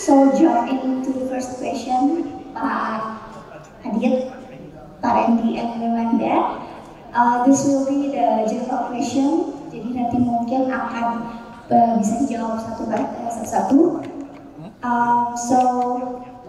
So jumping into the first question, Pak Adit, Pak Randy, and Memanda. This will be the general question. Jadi nanti mungkin akan bisa dijawab satu-satu. So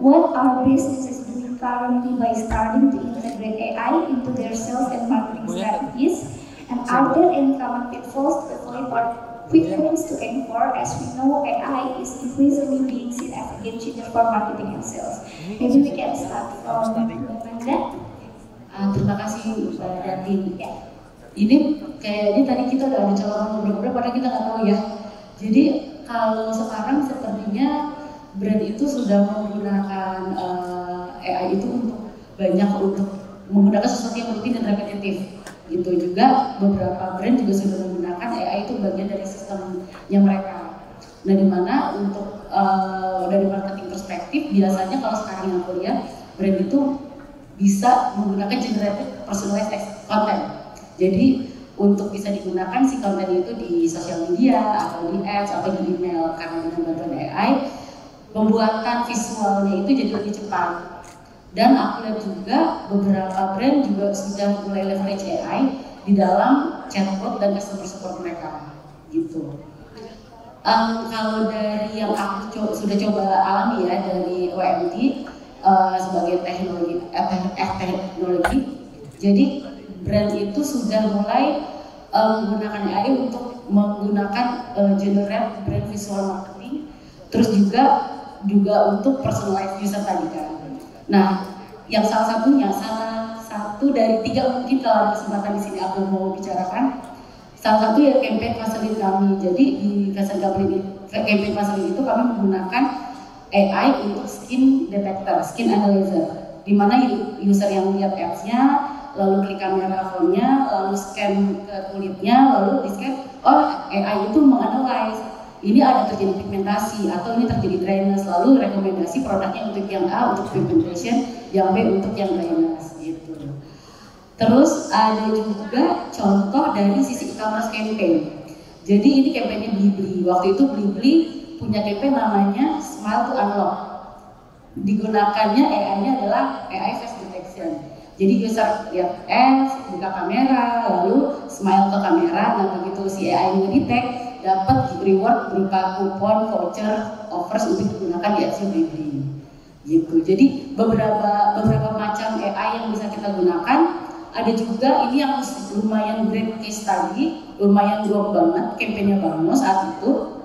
what are businesses doing currently by starting to integrate AI into their sales and marketing strategies? And are there any common pitfalls to avoid or quick wins to aim for, as we know AI is increasingly being seen as a game changer for marketing and sales? Maybe we can start from Memanda. Terima kasih Mbak Randy. Ini kayaknya tadi kita udah ada colongan beberapa, padahal kita nggak tahu ya. Jadi kalau sekarang sepertinya brand itu sudah menggunakan AI itu untuk menggunakan sesuatu yang rutin dan repetitif. Gitu juga beberapa brand juga sudah menggunakan AI itu bagian dari sistemnya mereka. Nah, dimana untuk dari marketing perspektif biasanya kalau sekarang yang aku lihat brand itu bisa menggunakan generated personalized content. Jadi untuk bisa digunakan si konten itu di sosial media atau di ads atau di email, karena dengan bantuan AI pembuatan visualnya itu jadi lebih cepat. Dan aku lihat juga beberapa brand juga sudah mulai leverage AI di dalam chatbot dan customer support mereka, gitu. Kalau dari yang aku sudah coba alami ya dari OMT sebagai teknologi, jadi brand itu sudah mulai menggunakan AI untuk menggunakan generate brand visual marketing, terus juga untuk personalized user tadi kan. Nah, yang salah satu dari 3 mungkin kalau ada kesempatan di sini aku mau bicarakan, salah satu ya campaign Vaseline kami. Jadi di campaign Vaseline itu kami menggunakan AI untuk skin detector, skin analyzer, di mana user yang lihat ads-nya, lalu klik kamera phone-nya, lalu scan ke kulitnya, lalu di scan, AI itu menganalize ini ada terjadi pigmentasi atau ini terjadi dryness, lalu rekomendasi produknya untuk yang A untuk pigmentation, yang B untuk yang dryness gitu. Terus ada juga contoh dari sisi e-commerce campaign. Jadi ini campaignnya Blibli. Waktu itu Blibli punya campaign namanya Smile to Unlock. Digunakannya AI-nya adalah AI face detection. Jadi user lihat ads, buka kamera, lalu smile ke kamera. Nah begitu si AI ngedetect, dapat reward berupa kupon, voucher, offers untuk digunakan di action Blibli. Gitu. Jadi beberapa macam AI yang bisa kita gunakan. Ada juga ini yang lumayan great case study, lumayan drop banget, campaignnya Bangno saat itu,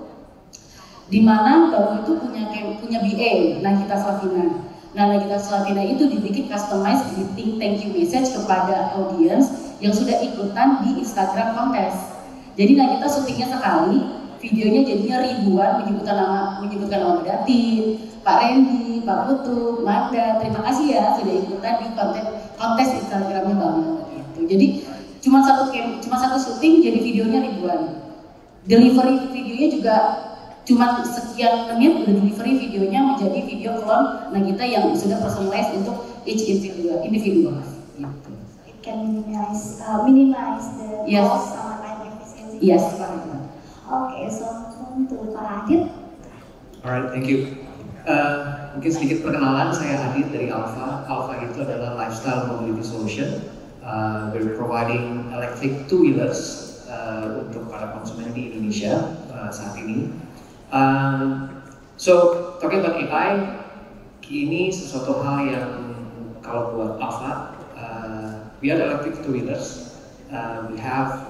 dimana Bangno itu punya BA, Nagita Slavina. Nah, Nagita Slavina itu dibikin customized greeting thank you message kepada audience yang sudah ikutan di Instagram kontes. Jadi Nagita syutingnya sekali, videonya jadinya ribuan, menyebutkan nama Datin, Pak Randy, Pak Putu, Magda, terima kasih ya sudah ikutan di kontes Instagramnya Bangno gitu. Jadi cuma satu syuting jadi videonya ribuan. Delivery videonya juga cuma sekian menit udah delivery videonya menjadi video clone Nagita yang sudah personalized untuk each individual gitu. It can minimize the cost sama time efficiency. Yes. Okay, so untuk Pak Adit. Alright, thank you. Mungkin sedikit perkenalan, saya Adit dari Alpha. Alpha itu adalah lifestyle mobility solution. We're providing electric two-wheelers untuk para konsumen di Indonesia saat ini. So, talking about AI, ini sesuatu hal yang kalau buat Alpha, we are electric two-wheelers. We have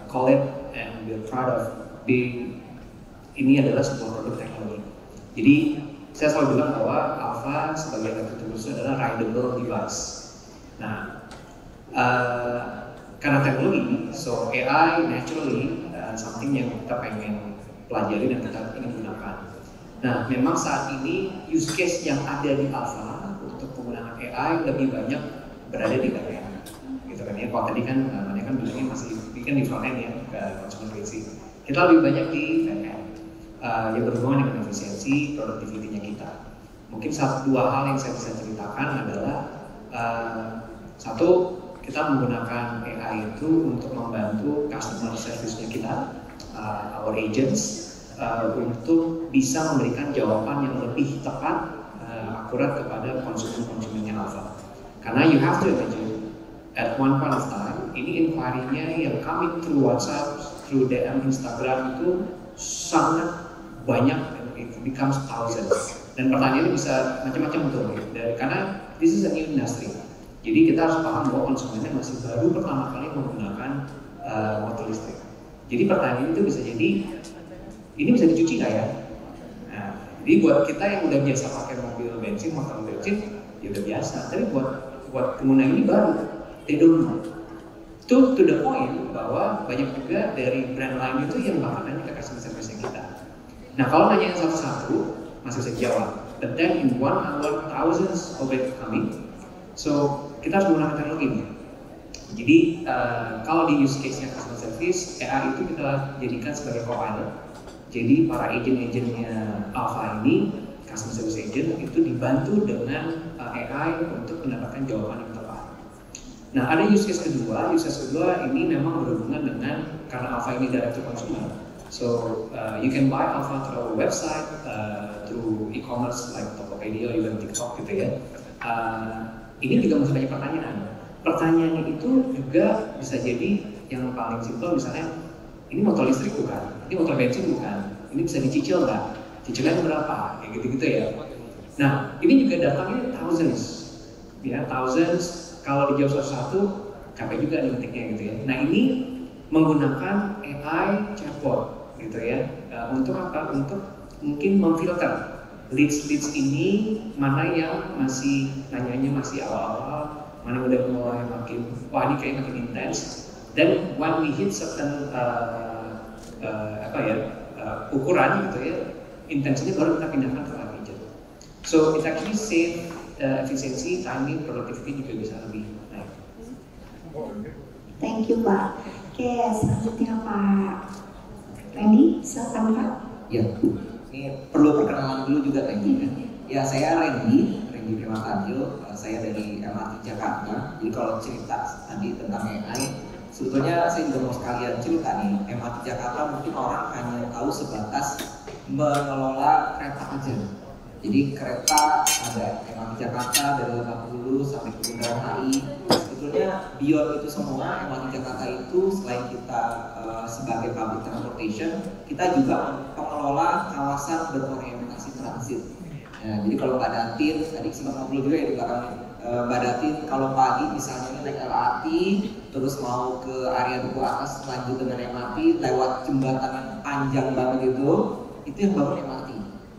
call it and we're proud of being, ini adalah sebuah produk teknologi. Jadi saya selalu bilang bahwa Alpha sebagai electric two-wheelers adalah rideable device. Nah, karena teknologi, so AI naturally something yang kita pengen pelajari dan kita ingin gunakan. Nah, memang saat ini use case yang ada di Alpha untuk penggunaan AI lebih banyak berada di backend. Gitu kan ya, kalau tadi kan mereka kan bilangnya masih bikin di front end ya, ke consumer facing. Kita lebih banyak di backend. Yang berhubungan dengan efisiensi, produktivitinya kita. Mungkin dua hal yang saya bisa ceritakan adalah satu, kita menggunakan AI itu untuk membantu customer service-nya kita, our agents, untuk bisa memberikan jawaban yang lebih tepat, akurat kepada konsumen-konsumennya Alpha. Karena you have to imagine, at one point of time, ini inquiry-nya yang coming through WhatsApp, through DM Instagram itu sangat banyak, and it becomes thousands. Dan pertanyaannya bisa macam-macam tuh, karena this is a new industry. Jadi kita harus paham bahwa konsumennya masih baru pertama kali menggunakan motor listrik. Jadi pertanyaan itu bisa jadi, ini bisa dicuci nggak ya? Nah, jadi buat kita yang udah biasa pakai mobil bensin, motor bensin, ya udah biasa. Tapi buat pengguna ini baru, they don't know. To the point bahwa banyak juga dari brand lain itu yang bahkan nanya ke customer service kita. Nah, kalau nanya satu-satu masih bisa jawab. But then in 1 hour, thousands of it coming. So kita harus menggunakan teknologi ini. Jadi kalau di use case-nya customer service, AI itu kita jadikan sebagai co-pilot. Jadi para agent-agentnya Alpha ini, customer service agent itu dibantu dengan AI untuk mendapatkan jawaban yang tepat. Nah, ada use case kedua. Use case kedua ini memang berhubungan dengan karena Alpha ini direct to consumer. So you can buy Alpha through our website, through e-commerce like Tokopedia, even TikTok gitu ya. Ini juga masih banyak pertanyaan. Pertanyaannya itu juga bisa jadi yang paling simpel, misalnya ini motor listrik bukan, ini motor bensin bukan, ini bisa dicicil nggak? Cicilannya berapa? Kayak gitu-gitu ya. Nah, ini juga datangnya thousands, ya thousands. Kalau dijawab satu-satu, capek juga nih ngetiknya gitu ya. Nah, ini menggunakan AI chatbot gitu ya. Untuk apa? Untuk mungkin memfilter leads ini mana yang masih nanyanya masih awal-awal, mana yang udah mulai makin wah ini kayak makin intens. Then when we hit certain ukuran gitu ya, intensinya baru kita pindahkan ke live agent. So it actually save efisiensi, timing, productivity juga bisa lebih naik. Thank you Pak. Oke, selanjutnya Pak Randy, silakan Pak. Ya, ini perlu perkenalan dulu juga kayaknya. Ya, saya Randy Prima Tadil, saya dari MRT Jakarta. Jadi kalau cerita tadi tentang AI, sebetulnya saya juga mau sekalian cerita nih. MRT Jakarta mungkin orang hanya tahu sebatas mengelola kereta aja. Jadi kereta ada MRT Jakarta dari Lebak Bulus sampai ke Bundaran HI. Sebetulnya beyond itu semua, MRT Jakarta itu selain kita sebagai public transportation, kita juga pengelola kawasan berorientasi transit. Ya, jadi kalau Mbak Datin, tadi sempat ngobrol juga ya di belakang Mbak Datin, kalau pagi misalnya naik LRT, terus mau ke area duku atas lanjut dengan MRT, lewat jembatan yang panjang banget itu yang bangun MRT.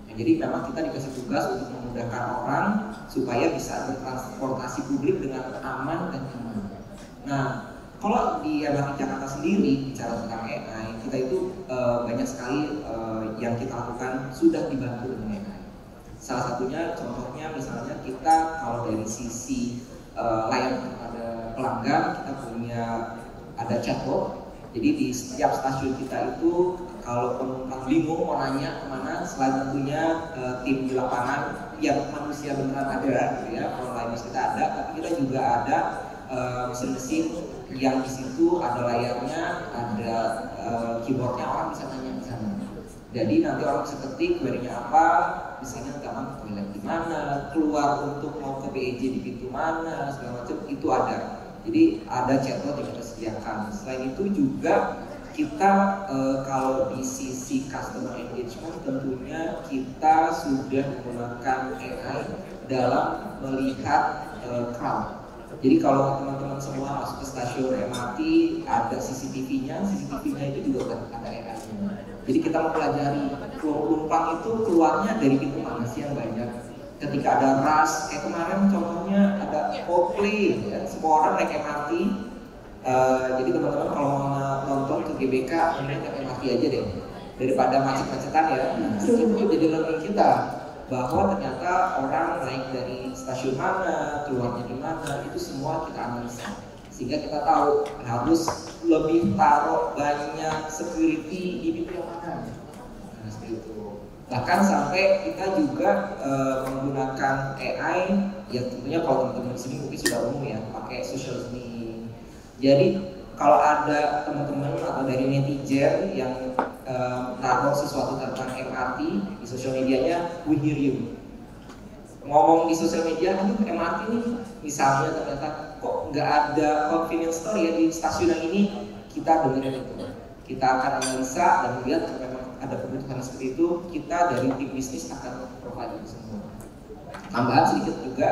Nah, jadi memang kita dikasih tugas untuk memudahkan orang supaya bisa bertransportasi publik dengan aman dan nyaman. Nah, kalau di MRT Jakarta sendiri bicara tentang AI, kita itu banyak sekali yang kita lakukan sudah dibantu dengan AI. Salah satunya contohnya misalnya kita kalau dari sisi layanan kepada pelanggan, kita punya ada chatbot. Jadi di setiap stasiun kita itu kalau penumpang bingung mau nanya kemana, selain tentunya tim di lapangan yang manusia beneran ada, gitu ya, frontliners kita ada, tapi kita juga ada mesin-mesin yang di situ ada layarnya, ada keyboardnya, orang bisa nanya di sana. Jadi nanti orang bisa ketik query-nya apa, misalnya gampang ke toilet di mana, keluar untuk mau ke BEJ di pintu mana, segala macam itu ada. Jadi ada chatbot yang kita sediakan. Selain itu juga kita kalau di sisi customer engagement tentunya kita sudah menggunakan AI dalam melihat crowd. Jadi kalau teman-teman semua masuk ke stasiun MRT ada CCTV-nya itu juga ada AI-nya. Jadi kita mempelajari penumpang itu keluarnya dari pintu mana sih yang banyak. Ketika ada rush, kayak kemarin contohnya ada Coldplay, ya, semua orang naik MRT. Jadi teman-teman kalau mau nonton ke GBK, naik MRT aja deh, daripada macet-macetan ya. Itu jadi learning kita bahwa ternyata orang naik dari stasiun mana, keluarnya di mana, itu semua kita analisa. Sehingga kita tahu harus lebih taruh banyak security di pintu yang mana. Nah, seperti itu. Bahkan sampai kita juga menggunakan AI, ya tentunya kalau teman-teman di sini mungkin sudah umum ya, pakai social listening. Jadi kalau ada teman-teman atau dari netizen yang naruh sesuatu tentang MRT di sosial medianya, we hear you. Ngomong di sosial media, aduh MRT ini misalnya ternyata kok nggak ada convenience store ya di stasiun yang ini, kita dengerin itu. Kita akan analisa dan melihat kalau memang ada kebutuhan seperti itu, kita dari tim bisnis akan provide itu semua. Tambahan sedikit juga,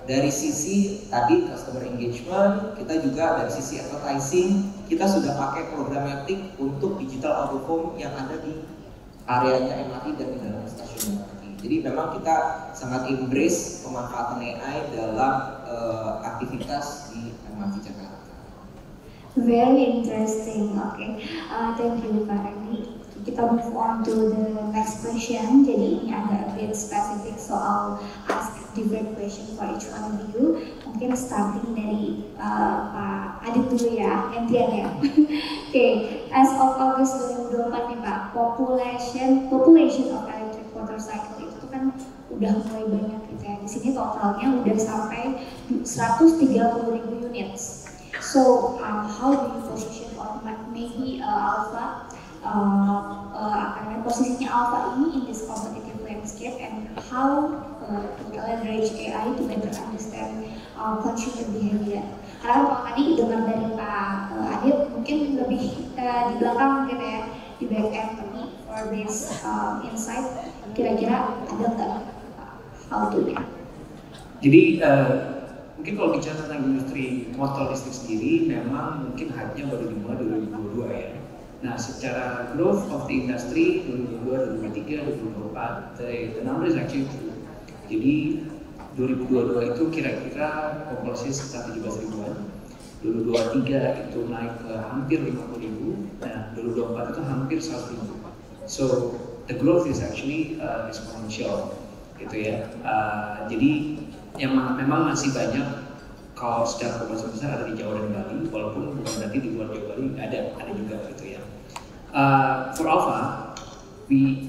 dari sisi tadi customer engagement, kita juga dari sisi advertising, kita sudah pakai programmatic untuk digital out of home yang ada di areanya MRT dan di dalam stasiun MRT. Jadi memang kita sangat embrace pemanfaatan AI dalam aktivitas di MRT Jakarta. Very interesting. Okay, thank you Pak Randy. Kita move on to the next question. Jadi ini agak a bit specific, so I'll ask different question for each one of you. Mungkin starting dari Pak Adit dulu ya, gantian ya. Okay, as of August 2024 nih Pak, population of electric motorcycle itu kan udah mulai banyak gitu ya. Di sini totalnya udah sampai 130.000 units. So how do you position or maybe Alpha posisinya Alpha ini in this competitive landscape, and how to leverage AI to better understand consumer behavior? Karena kalau tadi dengar dari Pak Adit mungkin lebih di belakang gitu ya, di back end, tapi for this insight kira-kira ada nggak how to-nya? Jadi mungkin kalau bicara tentang industri motor listrik sendiri, memang mungkin hype-nya baru dimulai 2022 ya. Nah, secara growth of the industry 2022, 2023, 2024, the number is actually true. Jadi 2022 itu kira-kira populasi sekitar 17 ribuan, 2023 itu naik ke hampir 50 ribu, nah 2024 itu hampir 100 ribu. So the growth is actually exponential, gitu ya. Jadi yang memang masih banyak, kalau secara populasi besar ada di Jawa dan Bali, walaupun bukan berarti di luar Jawa Bali ada juga gitu ya. For Alpha, we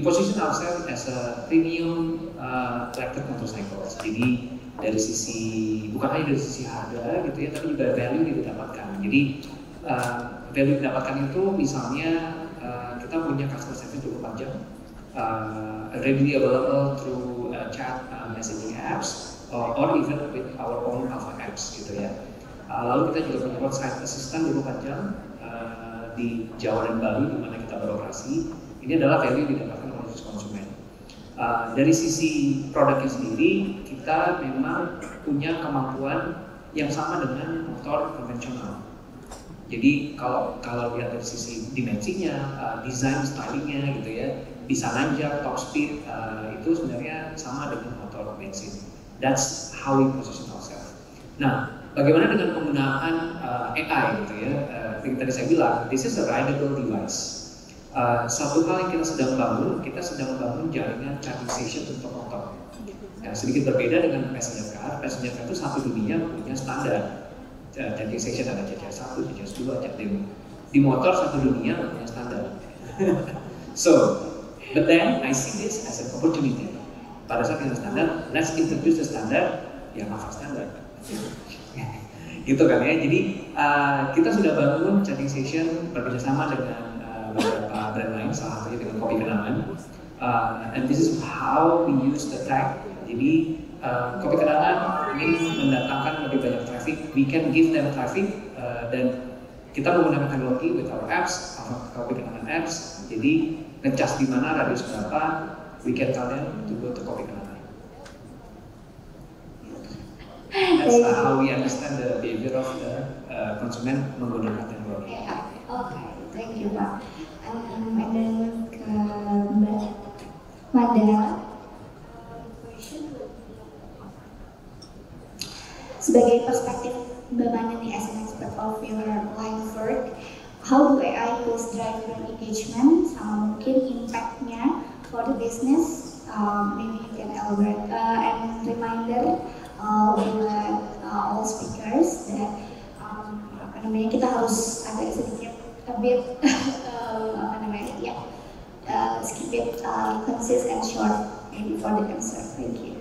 position ourselves as a premium electric motorcycles. Jadi dari sisi, bukan hanya dari sisi harga gitu ya, tapi juga value yang didapatkan. Jadi value yang didapatkan itu misalnya kita punya customer service 24 jam, readily available through chat messaging apps, or even with our own Alpha apps gitu ya. Lalu kita juga punya roadside assistant 24 jam di Jawa dan Bali di mana kita beroperasi. Ini adalah value yang didapatkan oleh konsumen. Dari sisi produknya sendiri, kita memang punya kemampuan yang sama dengan motor konvensional. Jadi kalau lihat dari sisi dimensinya, desain stylingnya gitu ya, bisa nanjak, top speed, itu sebenarnya sama dengan motor bensin. That's how we position ourselves. Nah, bagaimana dengan penggunaan AI gitu ya? Seperti tadi saya bilang, this is a rideable device. Satu hal yang kita sedang bangun jaringan charging station untuk motor. Ya, sedikit berbeda dengan passenger car. Passenger car itu satu dunia punya standar. Charging station ada CCS 1, CCS 2, CCS 5. Di motor satu dunia punya standar. So, but then I see this as an opportunity. Pada saat kita standar, let's introduce the standard yang Alpha standard. Gitu kan ya. Jadi kita sudah bangun charging station bekerjasama dengan beberapa brand lain, salah satunya dengan Kopi Kenangan. And this is how we use the tag. Jadi Kopi Kenangan ingin mendatangkan lebih banyak traffic. We can give them traffic dan kita menggunakan teknologi with our apps, Kopi Kenangan apps. Jadi ngecas di mana, radius berapa, we can tell them to go to Kopi Kenangan. That's how we understand the behavior of the konsumen menggunakan teknologi. Okay, thank you Pak. And then ke Mbak Manda. Sebagai perspektif Mbak Manda nih as an expert of your line of work, how do AI tools drive brand engagement, sama mungkin impact-nya for the business? Maybe you can elaborate and reminder buat all speakers that kita harus agak sedikit a bit keep it concise and short maybe for the answer. Thank you.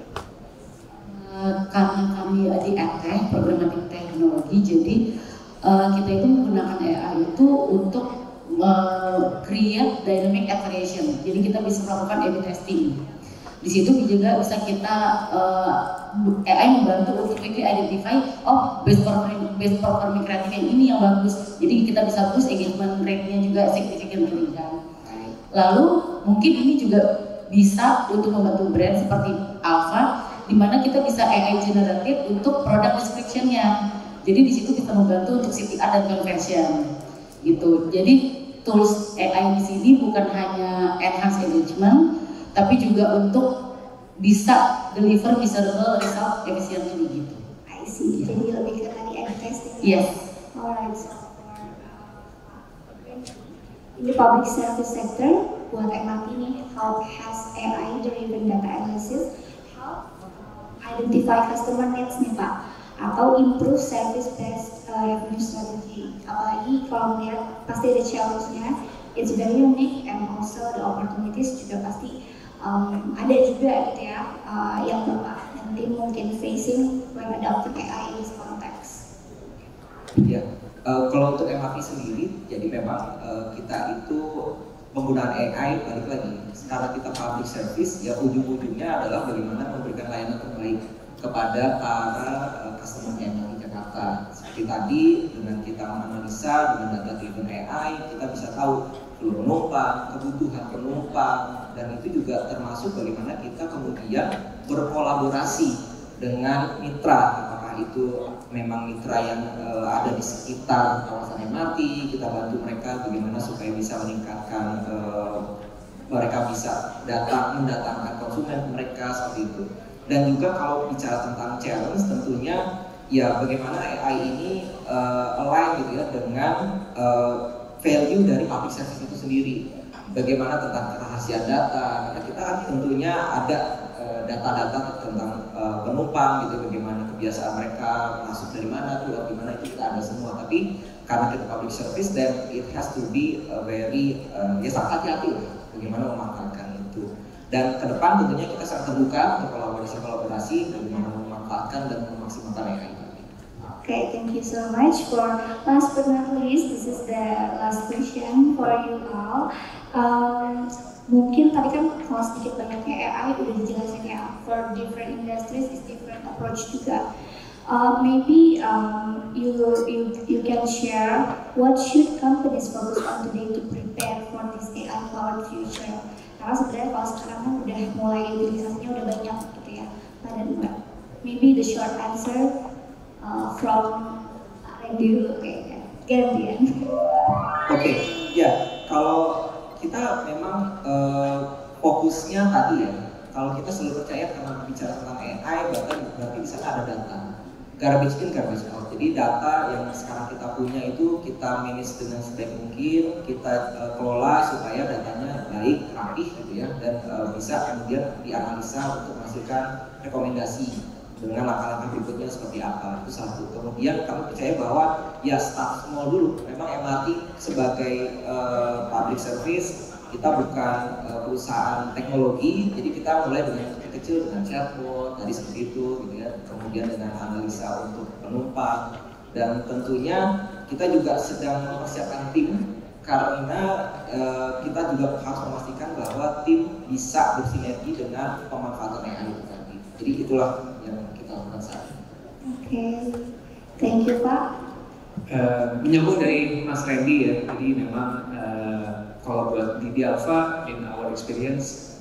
Karena kami di EdTech, programatik teknologi, jadi kita itu menggunakan AI itu untuk create dynamic iteration. Jadi kita bisa melakukan A/B testing. Di situ juga bisa kita AI membantu untuk quickly identify, oh best performing kreatif yang ini yang bagus. Jadi kita bisa boost engagement rate-nya juga significantly kan. Lalu mungkin ini juga bisa untuk membantu brand seperti Alpha, di mana kita bisa AI generated untuk product description-nya. Jadi di situ bisa membantu untuk CTR dan conversion gitu. Jadi tools AI di sini bukan hanya enhance engagement, tapi juga untuk bisa deliver measurable result efficiently gitu. I see. Jadi lebih ke tadi A/B testing. Yes. Alright. So in the public service sector, buat MRT nih, how has AI driven data analysis help identify customer needs nih Pak, atau improve service based revenue strategy? Apalagi kalau melihat pasti ada challenge-nya, it's very unique and also the opportunities juga pasti ada juga gitu ya, yang Bapak nanti mungkin facing when adopting AI in this context. Ya, kalau untuk MRT sendiri, jadi memang kita itu penggunaan AI balik lagi. Sekarang kita public service, ya ujung-ujungnya adalah bagaimana memberikan layanan terbaik kepada para customer MRT Jakarta. Seperti tadi dengan kita menganalisa dengan data driven AI, kita bisa tahu flow penumpang, kebutuhan penumpang, dan itu juga termasuk bagaimana kita kemudian berkolaborasi dengan mitra, apakah itu memang mitra yang ada di sekitar kawasan MRT, kita bantu mereka bagaimana supaya bisa meningkatkan mereka bisa mendatangkan konsumen mereka seperti itu. Dan juga kalau bicara tentang challenge, tentunya ya bagaimana AI ini align gitu ya dengan value dari public service itu sendiri. Bagaimana tentang kerahasiaan data, karena kita kan tentunya ada data-data tentang penumpang gitu, bagaimana kebiasaan mereka masuk dari mana, keluar di mana, itu kita ada semua. Tapi karena kita public service, then it has to be very ya sangat hati-hati lah bagaimana memanfaatkan itu. Dan ke depan tentunya kita sangat terbuka untuk kolaborasi bagaimana memanfaatkan dan memaksimalkan AI. Okay, thank you so much. For last but not least, this is the last question for you all. Mungkin tadi kan kalau sedikit banyaknya AI udah dijelasin ya. For different industries is different approach juga. Maybe you can share what should companies focus on today to prepare for this AI-powered future. Karena sebenarnya kalau sekarang kan udah mulai utilisasinya udah banyak gitu ya. Dan maybe the short answer from Randy dulu kayaknya. Gantian. Oke, ya kalau kita memang fokusnya tadi ya. Kalau kita selalu percaya karena bicara tentang AI, berarti di sana ada data. Garbage in, garbage out. Jadi data yang sekarang kita punya itu kita manage dengan sebaik mungkin, kita kelola supaya datanya baik, rapih gitu ya, dan bisa kemudian dianalisa untuk menghasilkan rekomendasi dengan langkah-langkah berikutnya seperti apa. Itu satu. Kemudian kami percaya bahwa ya start small dulu. Memang MRT sebagai public service, kita bukan perusahaan teknologi, jadi kita mulai dengan kecil dengan chatbot tadi seperti itu gitu ya, kemudian dengan analisa untuk penumpang, dan tentunya kita juga sedang mempersiapkan tim karena kita juga harus memastikan bahwa tim bisa bersinergi dengan pemanfaatan AI itu tadi. Jadi itulah yang kita lakukan saat ini. Oke, thank you Pak. Menyambung dari Mas Randy ya, jadi memang kalau buat di Alpha, in our experience,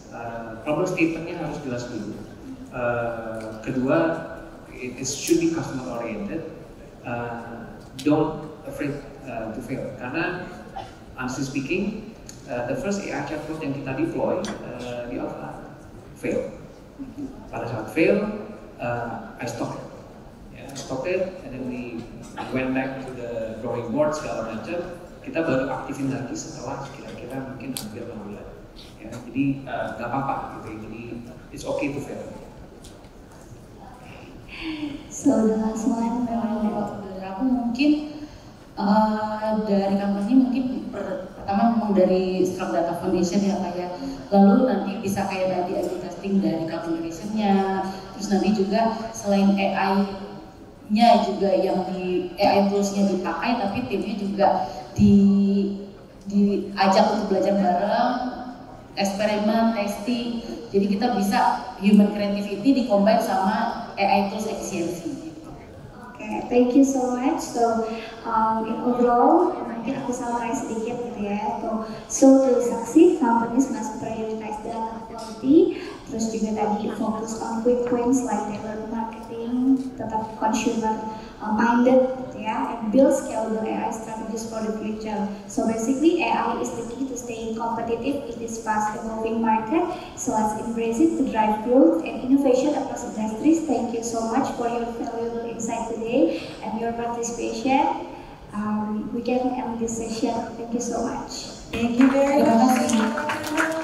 problem statementnya harus jelas dulu. Kedua, it should be customer oriented. Don't afraid to fail. Karena honestly speaking, the first AI chatbot yang kita deploy di Alpha fail. Pada saat fail, I stopped it. Yeah, I stopped it, and then we went back to the drawing board segala macam. Kita baru aktifin lagi setelah kira-kira mungkin hampir 6 bulan. Ya, jadi nggak apa-apa gitu. Jadi it's okay to fail. So the last one, Dari aku mungkin dari company mungkin pertama memang dari Scrum Data Foundation ya kayak, lalu nanti bisa kayak tadi A/B testing dari configuration-nya, terus nanti juga selain AI-nya juga yang di AI tools-nya dipakai, tapi timnya juga diajak untuk belajar bareng, eksperimen, testing. Jadi kita bisa human creativity di-combine sama AI tools efisiensi. Okay, thank you so much. So, overall, mungkin aku summarize sedikit gitu ya. So to succeed, companies must prioritize data quality. Terus juga tadi fokus on quick wins like tailored marketing, tetap consumer minded gitu ya, and build scalable AI strategies for the future. So basically, AI is the key to staying competitive in this fast evolving market. So let's embrace it to drive growth and innovation across industries. Thank you so much for your valuable insight today and your participation. We can end this session. Thank you so much. Thank you very Terima much. kasih.